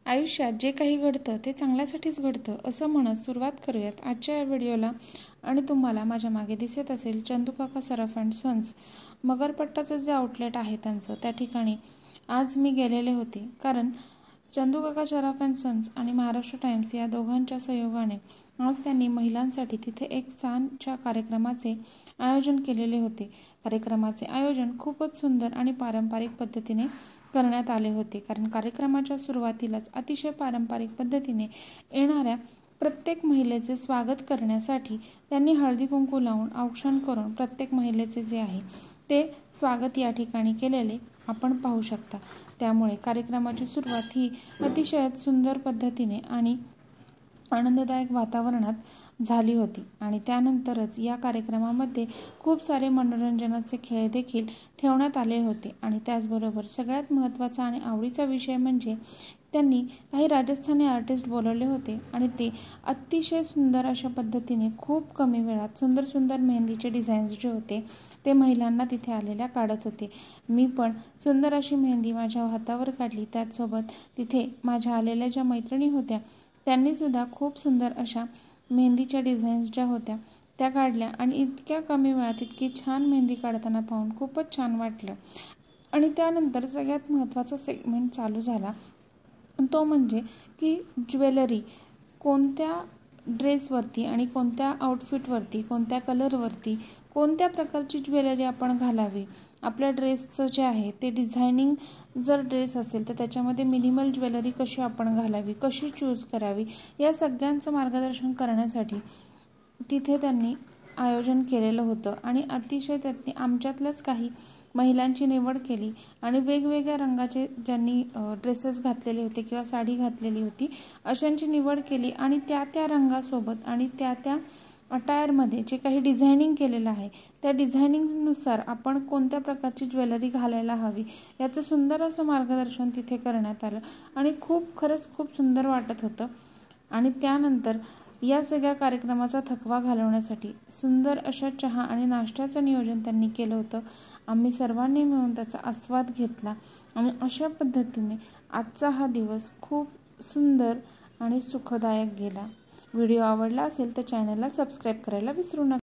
आयुष्यात जे काही घडतं ते चांगल्यासाठीच घडतं असं म्हणत सुरुवात करूयात आजच्या या व्हिडिओला. आणि तुम्हाला माझ्या मागे दिसत असेल चंदूकाका सराफ अँड सन्स मगरपट्टाचं जे आउटलेट आहे त्यांचं, त्या ठिकाणी आज मी गेलेले होते. कारण चंदूकाका सराफ अँड सन्स आणि महाराष्ट्र टाइम्स या दोघांच्या सहयोगाने आज त्यांनी महिलांसाठी तिथे एक छानच्या कार्यक्रमाचे आयोजन केलेले होते. कार्यक्रमाचे आयोजन खूपच सुंदर आणि पारंपरिक पद्धतीने करण्यात आले होते. कारण कार्यक्रमाच्या सुरुवातीलाच अतिशय पारंपरिक पद्धतीने येणाऱ्या प्रत्येक महिलेचे स्वागत करण्यासाठी त्यांनी हळदी कुंकू लावून औक्षण करून प्रत्येक महिलेचे जे आहे ते स्वागत या ठिकाणी केलेले आपण पाहू शकता. त्यामुळे कार्यक्रमाची सुरुवात ही अतिशय सुंदर पद्धतीने आणि आनंददायक वातावरणात झाली होती. आणि त्यानंतरच या कार्यक्रमामध्ये खूप सारे मनोरंजनाचे खेळ देखील ठेवण्यात आले होते. आणि त्याचबरोबर सगळ्यात महत्त्वाचा आणि आवडीचा विषय म्हणजे त्यांनी काही राजस्थानी आर्टिस्ट बोलवले होते आणि ते अतिशय सुंदर अशा पद्धतीने खूप कमी वेळात सुंदर सुंदर मेहंदीचे डिझाईन्स जे होते ते महिलांना तिथे आलेल्या काढत होते. मी पण सुंदर अशी मेहंदी माझ्या हातावर काढली. त्याचसोबत तिथे माझ्या आलेल्या ज्या मैत्रिणी होत्या त्यांनीसुद्धा खूप सुंदर अशा मेहंदीच्या डिझाईन्स ज्या होत्या त्या काढल्या. आणि इतक्या कमी वेळात इतकी छान मेहंदी काढताना पाहून खूपच छान वाटलं. आणि त्यानंतर सगळ्यात महत्त्वाचा सेगमेंट चालू झाला, तो म्हणजे की ज्वेलरी कोणत्या ड्रेसवरती आणि कोणत्या आउटफिटवरती, कोणत्या कलरवरती, कोणत्या प्रकारची ज्वेलरी आपण घालावी. आपल्या ड्रेसचं जे आहे ते डिझायनिंग जर ड्रेस असेल तर त्याच्यामध्ये मिनिमल ज्वेलरी कशी आपण घालावी, कशी चूज करावी, या सगळ्यांचं मार्गदर्शन करण्यासाठी तिथे त्यांनी आयोजन केलेलं होतं. आणि अतिशय त्यांनी आमच्यातल्याच काही महिलांची निवड केली आणि वेगवेगळ्या रंगाचे ज्यांनी ड्रेसेस घातलेले होते किंवा साडी घातलेली होती अशांची निवड केली. आणि त्या रंगासोबत आणि त्या अटायरमध्ये जे काही डिझायनिंग केलेलं आहे त्या डिझायनिंगनुसार आपण कोणत्या प्रकारची ज्वेलरी घालायला हवी याचं सुंदर असं मार्गदर्शन तिथे करण्यात आलं. आणि खरंच खूप सुंदर वाटत होतं. आणि त्यानंतर या सगळ्या कार्यक्रमाचा थकवा घालवण्यासाठी सुंदर अशा चहा आणि नाश्त्याचं नियोजन त्यांनी केलं होतं. आम्ही सर्वांनी मिळून त्याचा आस्वाद घेतला आणि अशा पद्धतीने आजचा हा दिवस खूप सुंदर आणि सुखदायक गेला. व्हिडिओ आवडला असेल तर चॅनलला सबस्क्राईब करायला विसरू नका.